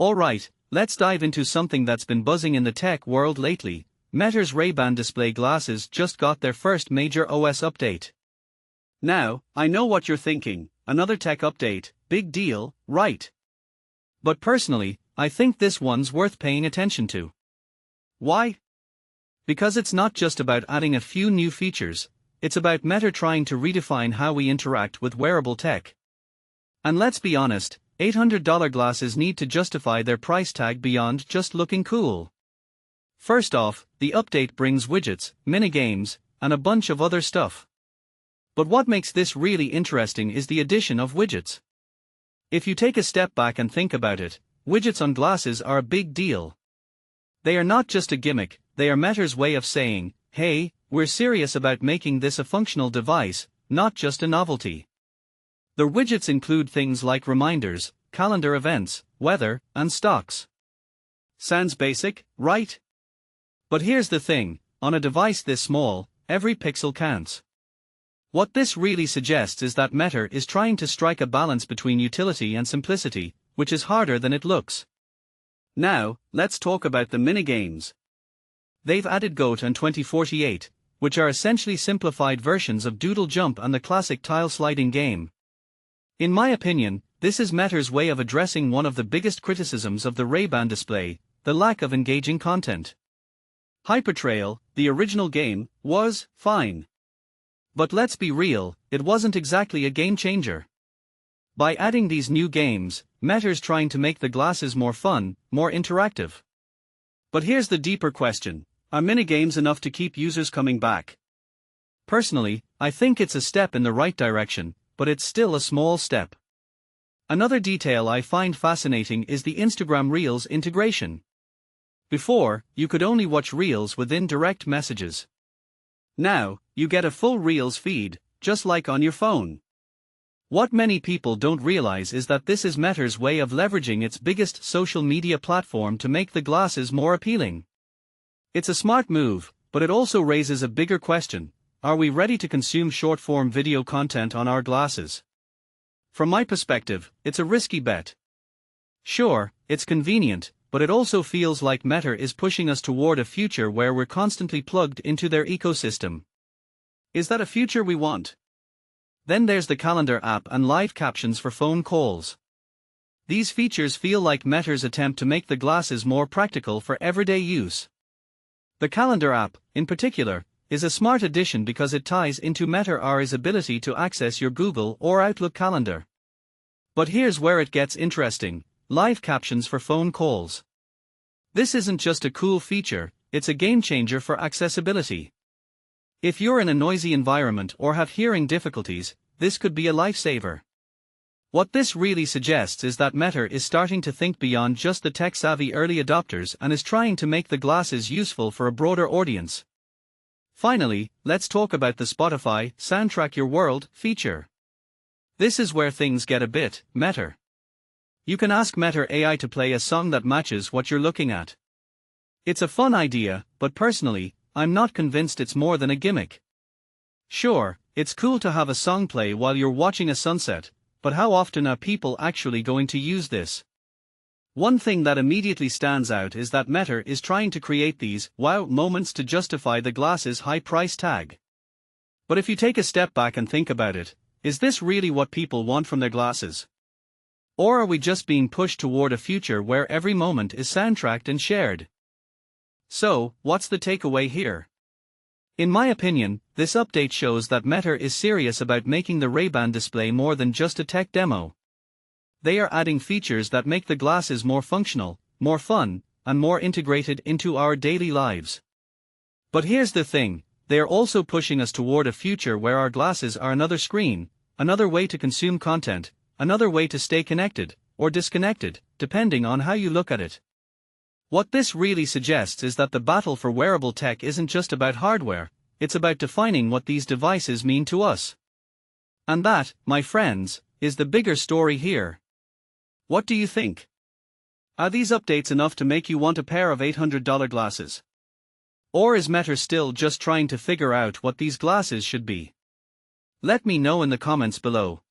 Alright, let's dive into something that's been buzzing in the tech world lately. Meta's Ray-Ban display glasses just got their first major OS update. Now, I know what you're thinking, another tech update, big deal, right? But personally, I think this one's worth paying attention to. Why? Because it's not just about adding a few new features, it's about Meta trying to redefine how we interact with wearable tech. And let's be honest, $800 glasses need to justify their price tag beyond just looking cool. First off, the update brings widgets, minigames, and a bunch of other stuff. But what makes this really interesting is the addition of widgets. If you take a step back and think about it, widgets on glasses are a big deal. They are not just a gimmick, they are Meta's way of saying, hey, we're serious about making this a functional device, not just a novelty. The widgets include things like reminders, calendar events, weather, and stocks. Sounds basic, right? But here's the thing, on a device this small, every pixel counts. What this really suggests is that Meta is trying to strike a balance between utility and simplicity, which is harder than it looks. Now, let's talk about the minigames. They've added Goat and 2048, which are essentially simplified versions of Doodle Jump and the classic tile sliding game. In my opinion, this is Meta's way of addressing one of the biggest criticisms of the Ray-Ban display, the lack of engaging content. Hypertrail, the original game, was fine. But let's be real, it wasn't exactly a game changer. By adding these new games, Meta's trying to make the glasses more fun, more interactive. But here's the deeper question, are minigames enough to keep users coming back? Personally, I think it's a step in the right direction, but it's still a small step. Another detail I find fascinating is the Instagram Reels integration. Before, you could only watch Reels within direct messages. Now, you get a full Reels feed, just like on your phone. What many people don't realize is that this is Meta's way of leveraging its biggest social media platform to make the glasses more appealing. It's a smart move, but it also raises a bigger question. Are we ready to consume short-form video content on our glasses? From my perspective, it's a risky bet. Sure, it's convenient, but it also feels like Meta is pushing us toward a future where we're constantly plugged into their ecosystem. Is that a future we want? Then there's the calendar app and live captions for phone calls. These features feel like Meta's attempt to make the glasses more practical for everyday use. The calendar app, in particular, is a smart addition because it ties into Meta's ability to access your Google or Outlook calendar. But here's where it gets interesting, live captions for phone calls. This isn't just a cool feature, it's a game changer for accessibility. If you're in a noisy environment or have hearing difficulties, this could be a lifesaver. What this really suggests is that Meta is starting to think beyond just the tech-savvy early adopters and is trying to make the glasses useful for a broader audience. Finally, let's talk about the Spotify Soundtrack Your World feature. This is where things get a bit Meta. You can ask Meta AI to play a song that matches what you're looking at. It's a fun idea, but personally, I'm not convinced it's more than a gimmick. Sure, it's cool to have a song play while you're watching a sunset, but how often are people actually going to use this? One thing that immediately stands out is that Meta is trying to create these wow moments to justify the glasses' high price tag. But if you take a step back and think about it, is this really what people want from their glasses? Or are we just being pushed toward a future where every moment is soundtracked and shared? So, what's the takeaway here? In my opinion, this update shows that Meta is serious about making the Ray-Ban display more than just a tech demo. They are adding features that make the glasses more functional, more fun, and more integrated into our daily lives. But here's the thing, they are also pushing us toward a future where our glasses are another screen, another way to consume content, another way to stay connected, or disconnected, depending on how you look at it. What this really suggests is that the battle for wearable tech isn't just about hardware, it's about defining what these devices mean to us. And that, my friends, is the bigger story here. What do you think? Are these updates enough to make you want a pair of $800 glasses? Or is Meta still just trying to figure out what these glasses should be? Let me know in the comments below.